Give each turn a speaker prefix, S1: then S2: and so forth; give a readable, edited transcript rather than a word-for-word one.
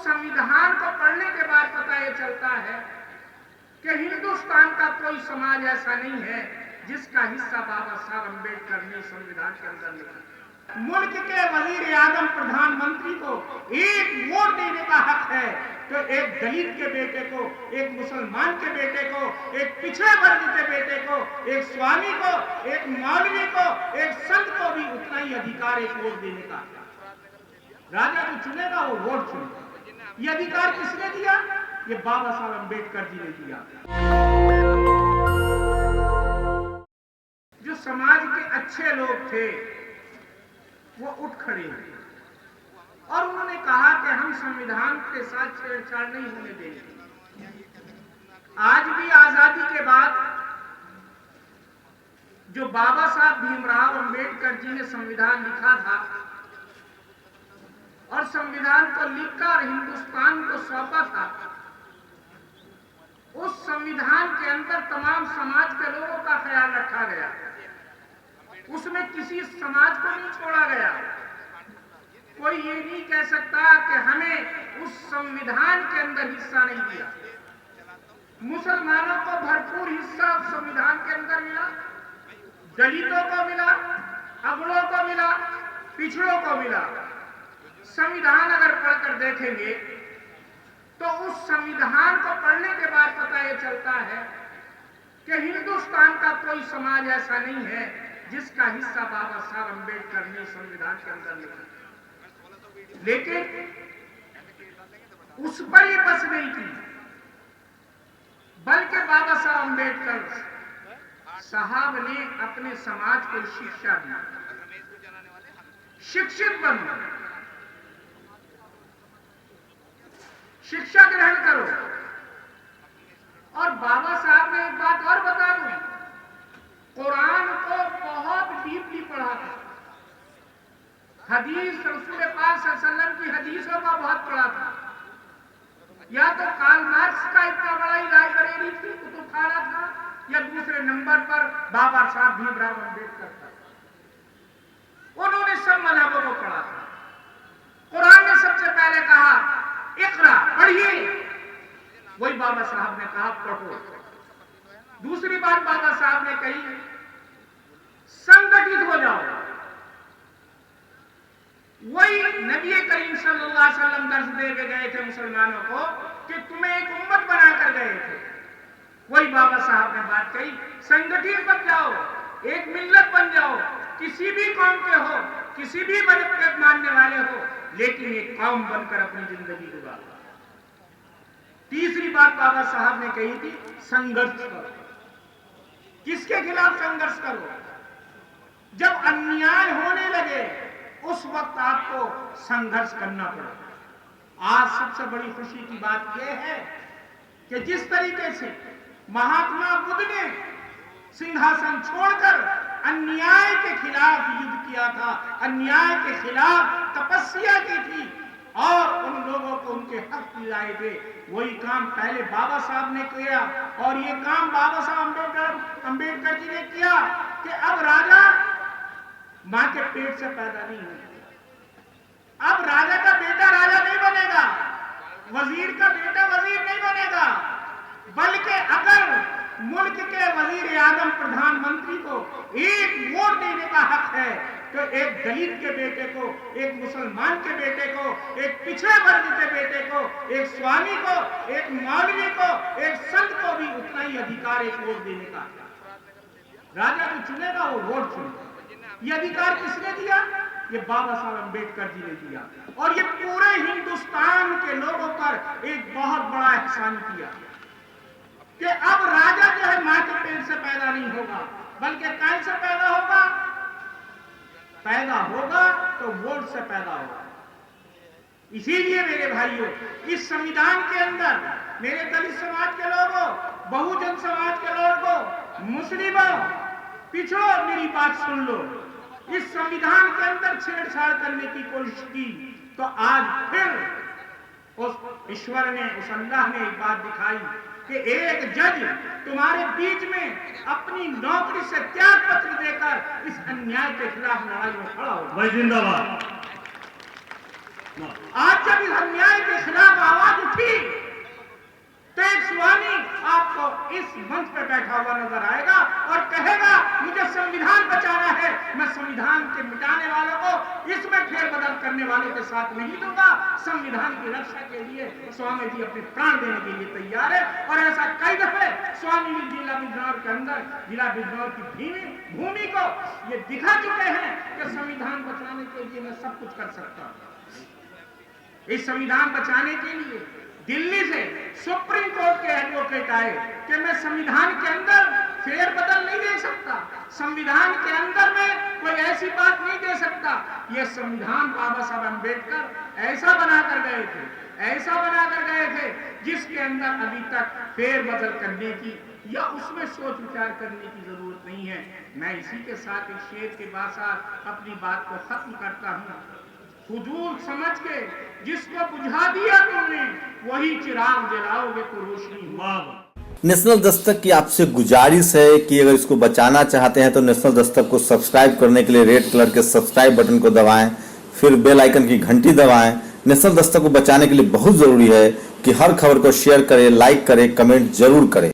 S1: संविधान को पढ़ने के बाद पता ये चलता है कि हिंदुस्तान का कोई समाज ऐसा नहीं है जिसका हिस्सा बाबा साहब अम्बेडकर ने संविधान के अंदर लिखा। मुल्क के वजीर आजम प्रधानमंत्री को एक वोट देने का हक है, तो एक दलित के बेटे को, एक मुसलमान के बेटे को, एक पिछड़े वर्ग के बेटे को, एक स्वामी को, एक मौलवी को, एक संत को भी उतना ही अधिकार एक वोट देने का। राजा जो चुनेगा वो वोट चुनेगा। ये अधिकार किसने दिया? ये बाबा साहब अम्बेडकर जी ने दिया। जो समाज के अच्छे लोग थे वो उठ खड़े हुए और उन्होंने कहा कि हम संविधान के साथ छेड़छाड़ नहीं होने देंगे। आज भी आजादी के बाद जो बाबा साहब भीमराव अम्बेडकर जी ने संविधान लिखा था और संविधान को लिखकर हिंदुस्तान को सौंपा था, उस संविधान के अंदर तमाम समाज के लोगों का ख्याल रखा गया। उसमें किसी समाज को नहीं छोड़ा गया। कोई ये नहीं कह सकता कि हमें उस संविधान के अंदर हिस्सा नहीं दिया। मुसलमानों को भरपूर हिस्सा संविधान के अंदर मिला, दलितों को मिला, अगड़ों को मिला, पिछड़ों को मिला। संविधान अगर पढ़कर देखेंगे तो उस संविधान को पढ़ने के बाद पता ये चलता है कि हिंदुस्तान का कोई समाज ऐसा नहीं है जिसका हिस्सा बाबा साहब अम्बेडकर ने संविधान के अंदर लिखा। लेकिन उस पर ये बस नहीं की, बल्कि बाबा साहब अम्बेडकर साहब ने अपने समाज को शिक्षा दी, शिक्षित बनो, शिक्षा ग्रहण करो। और बाबा साहब ने एक बात और बता दूं, कुरान को बहुत डीपली पढ़ा था। हदीस रसूल पाक सल्लल्लाहु अलैहि वसल्लम की हदीसों का बहुत पढ़ा था। या तो कार्ल मार्क्स का इतना बड़ा ही लाइब्रेरी थी, कुतुबखाना था, या दूसरे नंबर पर बाबा साहब भीमराव अम्बेडकर था। उन्होंने सब मज़हबों को पढ़ा था। कुरान ने सबसे पहले कहा इकरा, पढ़िए। वही बाबा साहब ने कहा पढ़ो। दूसरी बात बाबा साहब ने कही संगठित हो जाओ। वही नबी करीम सल्लल्लाहु अलैहि वसल्लम दर्श दे के गए थे मुसलमानों को कि तुम्हें एक उम्मत बनाकर गए थे। वही बाबा साहब ने बात कही, संगठित बन जाओ, एक मिल्लत बन जाओ, किसी भी कौम के हो, किसी भी मजहब के मानने वाले हो, लेकिन एक कौम बनकर अपनी जिंदगी गुजारो। तीसरी बात बाबा साहब ने कही थी संघर्ष करो। किसके खिलाफ संघर्ष करो? जब अन्याय होने लगे उस वक्त आपको संघर्ष करना पड़ा। आज सबसे बड़ी खुशी की बात यह है कि जिस तरीके से महात्मा बुद्ध ने सिंहासन छोड़कर अन्याय के खिलाफ युद्ध किया था, अन्याय के खिलाफ तपस्या की थी और उन लोगों को उनके हक दिलाए थे, वही काम पहले बाबा साहब ने किया। और ये काम बाबा साहब अम्बेडकर जी ने किया कि अब राजा मां के पेट से पैदा नहीं होगा। अब राजा का बेटा राजा नहीं बनेगा, वजीर का बेटा वजीर नहीं बनेगा, बल्कि अगर मुल्क के वजीर आजम प्रधानमंत्री को एक वोट देने का हक है, तो एक दलित के बेटे को, एक मुसलमान के बेटे को, एक पिछड़े वर्ग के बेटे को, एक स्वामी को, एक मौलवी को, एक संत को भी उतना ही अधिकार एक वोट देने का। राजा जो चुनेगा वो वोट चुनेगा। ये अधिकार किसने दिया? ये बाबा साहब अम्बेडकर जी ने दिया। और ये पूरे हिंदुस्तान के लोगों पर एक बहुत बड़ा एहसान किया कि अब राजा जो है मां के पेट से पैदा नहीं होगा, बल्कि कहीं से पैदा होगा? पैदा होगा तो वोट से पैदा होगा। इसीलिए मेरे भाइयों, इस संविधान के अंदर मेरे दलित समाज के लोगों, बहुजन समाज के लोगों, मुस्लिमों, पिछड़ों, मेरी बात सुन लो। इस संविधान के अंदर छेड़छाड़ करने की कोशिश की तो आज फिर उस ईश्वर ने, उस अल्लाह ने एक बात दिखाई कि एक जज तुम्हारे बीच में अपनी नौकरी से त्याग पत्र देकर इस अन्याय के खिलाफ लड़ाई में खड़ा हो।
S2: जिंदाबाद।
S1: आज जब इस अन्याय के खिलाफ आवाज उठी तो एक स्वामी आपको इस मंच पर बैठा हुआ नजर आएगा और कहेगा मुझे संविधान बचाना है, मैं संविधान के मिटाने वालों को इसमें फेरबदल करने वालों के साथ नहीं दूंगा। संविधान की रक्षा के लिए स्वामी जी अपने प्राण देने के लिए तैयार है। और ऐसा कई दफे स्वामी जी जिला बिजनौर के अंदर, जिला बिजनौर की भूमि को ये दिखा चुके हैं कि संविधान बचाने के लिए मैं सब कुछ कर सकता हूं। इस संविधान बचाने के लिए दिल्ली से सुप्रीम कोर्ट के एडवोकेट आए कि मैं संविधान के अंदर फेरबदल नहीं दे सकता, संविधान के अंदर में कोई ऐसी बात नहीं दे सकता। यह संविधान बाबा साहब अम्बेडकर ऐसा बनाकर गए थे जिसके अंदर अभी तक फेरबदल करने की या उसमें सोच विचार करने की जरूरत नहीं है। मैं इसी के साथ इस शेर के साथ अपनी बात को खत्म करता हूँ। हुजूर समझ के जिसको बुझा दिया तुमने वही चिराग जलाओगे तो रोशनी हुआ।
S2: नेशनल दस्तक की आपसे गुजारिश है कि अगर इसको बचाना चाहते हैं तो नेशनल दस्तक को सब्सक्राइब करने के लिए रेड कलर के सब्सक्राइब बटन को दबाएं, फिर बेल आइकन की घंटी दबाएं। नेशनल दस्तक को बचाने के लिए बहुत जरूरी है कि हर खबर को शेयर करें, लाइक करें, कमेंट जरूर करें।